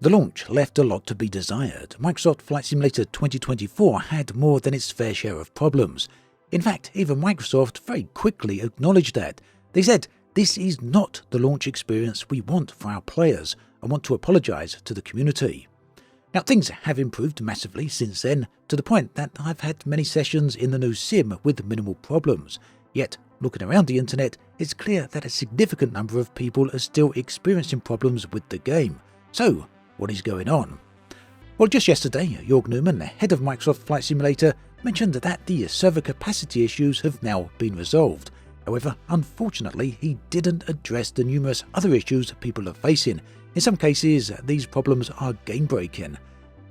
The launch left a lot to be desired. Microsoft Flight Simulator 2024 had more than its fair share of problems. In fact, even Microsoft very quickly acknowledged that. They said, "This is not the launch experience we want for our players and want to apologize to the community." Now, things have improved massively since then, to the point that I've had many sessions in the new sim with minimal problems. Yet, looking around the internet, it's clear that a significant number of people are still experiencing problems with the game. So, what is going on? Well, just yesterday, Jörg Newman, head of Microsoft Flight Simulator, mentioned that the server capacity issues have now been resolved. However, unfortunately, he didn't address the numerous other issues people are facing. In some cases, these problems are game-breaking.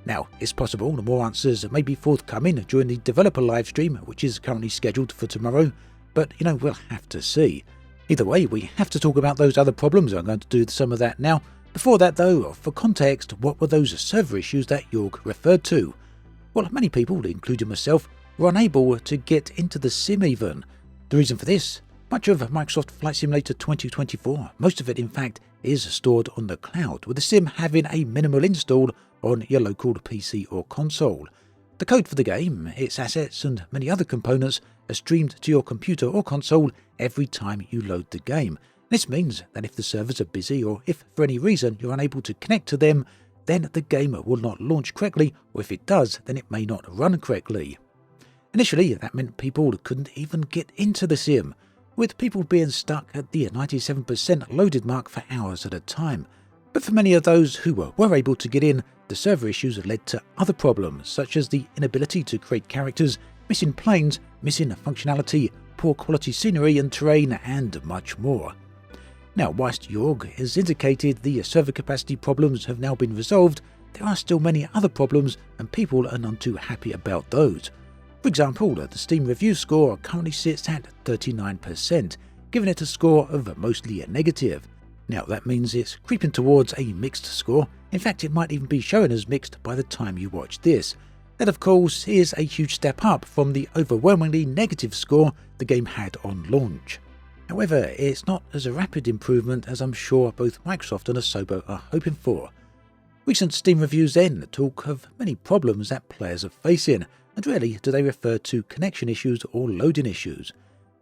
Now, it's possible more answers may be forthcoming during the developer livestream, which is currently scheduled for tomorrow, but we'll have to see. Either way, we have to talk about those other problems. I'm going to do some of that now. Before that though, for context, what were those server issues that Jörg referred to? Well, many people, including myself, were unable to get into the sim even. The reason for this? Much of Microsoft Flight Simulator 2024, most of it in fact, is stored on the cloud, with the sim having a minimal install on your local PC or console. The code for the game, its assets and many other components are streamed to your computer or console every time you load the game. This means that if the servers are busy or if for any reason you're unable to connect to them, then the game will not launch correctly, or if it does, then it may not run correctly. Initially, that meant people couldn't even get into the sim, with people being stuck at the 97% loaded mark for hours at a time. But for many of those who were able to get in, the server issues led to other problems, such as the inability to create characters, missing planes, missing functionality, poor quality scenery and terrain, and much more. Now, whilst Jörg has indicated the server capacity problems have now been resolved, there are still many other problems and people are none too happy about those. For example, the Steam review score currently sits at 39%, giving it a score of mostly negative. Now, that means it's creeping towards a mixed score. In fact, it might even be shown as mixed by the time you watch this. That, of course, is a huge step up from the overwhelmingly negative score the game had on launch. However, it's not as a rapid improvement as I'm sure both Microsoft and Asobo are hoping for. Recent Steam reviews then talk of many problems that players are facing, and rarely do they refer to connection issues or loading issues.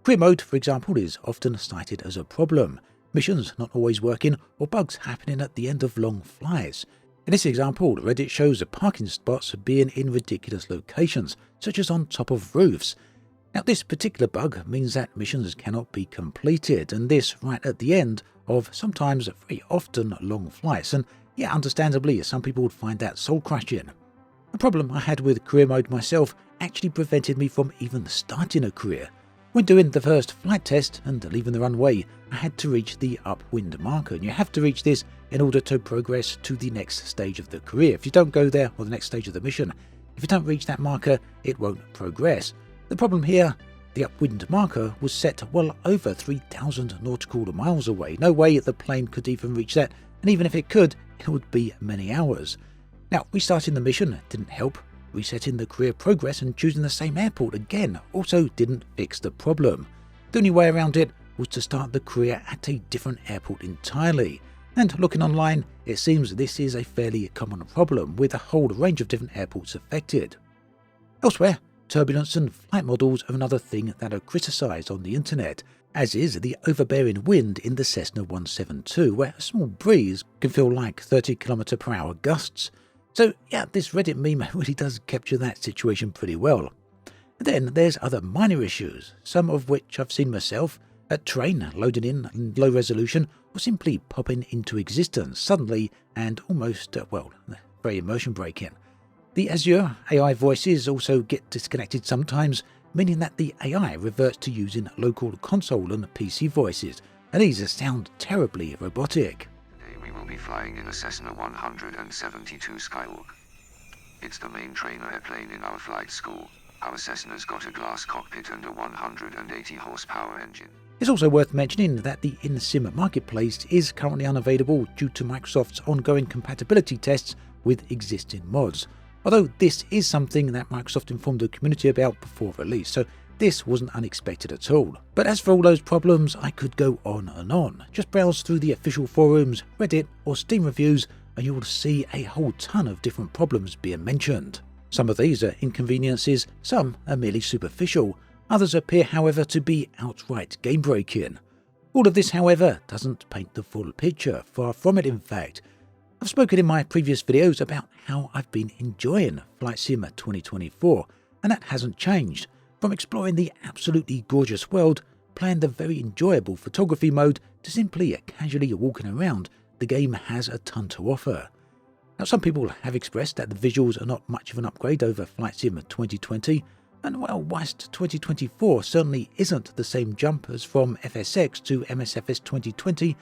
Career mode, for example, is often cited as a problem, missions not always working, or bugs happening at the end of long flights. In this example, Reddit shows the parking spots being in ridiculous locations, such as on top of roofs. Now, this particular bug means that missions cannot be completed, and this right at the end of sometimes very often long flights, and yeah, understandably, some people would find that soul-crushing. The problem I had with career mode myself actually prevented me from even starting a career. When doing the first flight test and leaving the runway, I had to reach the upwind marker, and you have to reach this in order to progress to the next stage of the career. If you don't go there, or the next stage of the mission, if you don't reach that marker, it won't progress. The problem here, the upwind marker was set well over 3,000 nautical miles away. No way the plane could even reach that, and even if it could, it would be many hours. Now, restarting the mission didn't help. Resetting the career progress and choosing the same airport again also didn't fix the problem. The only way around it was to start the career at a different airport entirely. And looking online, it seems this is a fairly common problem, with a whole range of different airports affected. Elsewhere, turbulence and flight models are another thing that are criticised on the internet, as is the overbearing wind in the Cessna 172, where a small breeze can feel like 30 km/h gusts. So yeah, this Reddit meme really does capture that situation pretty well. And then there's other minor issues, some of which I've seen myself, a train loading in low resolution or simply popping into existence suddenly and almost, very immersion breaking. The Azure AI voices also get disconnected sometimes, meaning that the AI reverts to using local console and PC voices, and these sound terribly robotic. Today we will be flying in a Cessna 172 Skyhawk. It's the main trainer airplane in our flight school. Our Cessna's got a glass cockpit and a 180 horsepower engine. It's also worth mentioning that the Inima Marketplace is currently unavailable due to Microsoft's ongoing compatibility tests with existing mods. Although this is something that Microsoft informed the community about before release, so this wasn't unexpected at all. But as for all those problems, I could go on and on. Just browse through the official forums, Reddit or Steam reviews and you will see a whole ton of different problems being mentioned. Some of these are inconveniences, some are merely superficial, others appear however to be outright game-breaking. All of this however doesn't paint the full picture, far from it in fact. I've spoken in my previous videos about how I've been enjoying Flight Sim 2024, and that hasn't changed. From exploring the absolutely gorgeous world, playing the very enjoyable photography mode, to simply casually walking around, the game has a ton to offer. Now, some people have expressed that the visuals are not much of an upgrade over Flight Sim 2020, and well, whilst 2024 certainly isn't the same jump as from FSX to MSFS 2020,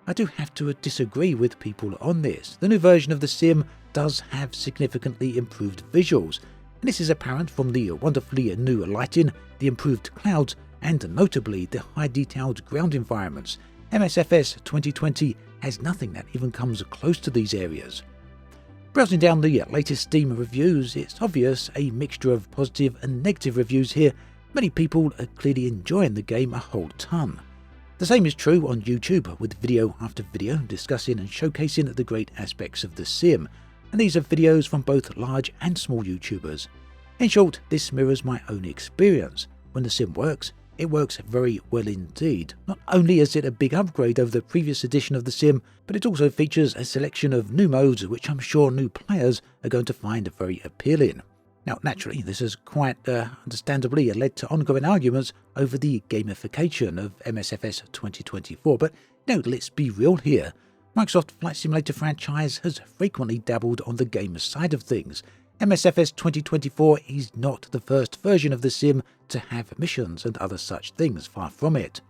I do have to disagree with people on this. The new version of the sim does have significantly improved visuals, and this is apparent from the wonderfully new lighting, the improved clouds, and notably the high-detailed ground environments. MSFS 2020 has nothing that even comes close to these areas. Browsing down the latest Steam reviews, it's obvious a mixture of positive and negative reviews here. Many people are clearly enjoying the game a whole ton. The same is true on YouTube, with video after video discussing and showcasing the great aspects of the sim, and these are videos from both large and small YouTubers. In short, this mirrors my own experience. When the sim works, it works very well indeed. Not only is it a big upgrade over the previous edition of the sim, but it also features a selection of new modes which I'm sure new players are going to find very appealing. Now naturally, this has quite understandably led to ongoing arguments over the gamification of MSFS 2024, but no, let's be real here. Microsoft Flight Simulator franchise has frequently dabbled on the game side of things. MSFS 2024 is not the first version of the sim to have missions and other such things, far from it.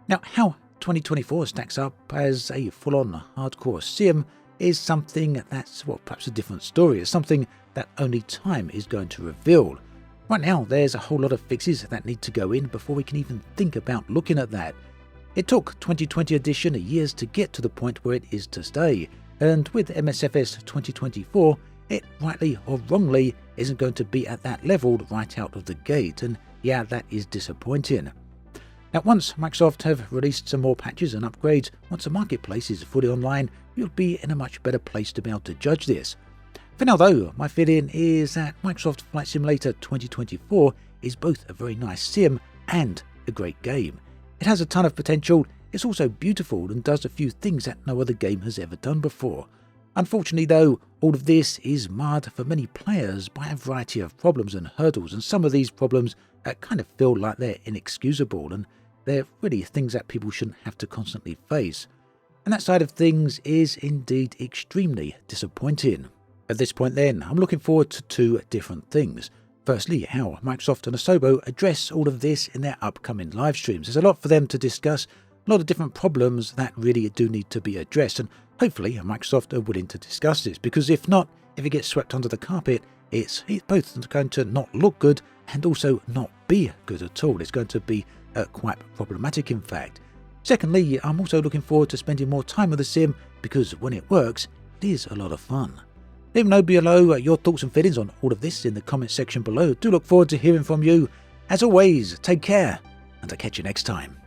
Now, how 2024 stacks up as a full-on hardcore sim is something that's, well, perhaps a different story. It's something that only time is going to reveal. Right now, there's a whole lot of fixes that need to go in before we can even think about looking at that. It took 2020 edition years to get to the point where it is to stay, and with MSFS 2024, it, rightly or wrongly, isn't going to be at that level right out of the gate, and yeah, that is disappointing. Now, once Microsoft have released some more patches and upgrades, once the marketplace is fully online, we'll be in a much better place to be able to judge this. For now though, my feeling is that Microsoft Flight Simulator 2024 is both a very nice sim and a great game. It has a ton of potential, it's also beautiful and does a few things that no other game has ever done before. Unfortunately though, all of this is marred for many players by a variety of problems and hurdles, and some of these problems kind of feel like they're inexcusable, and they're really things that people shouldn't have to constantly face. And that side of things is indeed extremely disappointing. At this point then, I'm looking forward to two different things. Firstly, how Microsoft and Asobo address all of this in their upcoming live streams. There's a lot for them to discuss, a lot of different problems that really do need to be addressed, and hopefully Microsoft are willing to discuss this, because if not, if it gets swept under the carpet, it's both going to not look good and also not be good at all. It's going to be quite problematic in fact. Secondly, I'm also looking forward to spending more time with the sim, because when it works, it is a lot of fun. Let me know below your thoughts and feelings on all of this in the comments section below. Do look forward to hearing from you. As always, take care, and I'll catch you next time.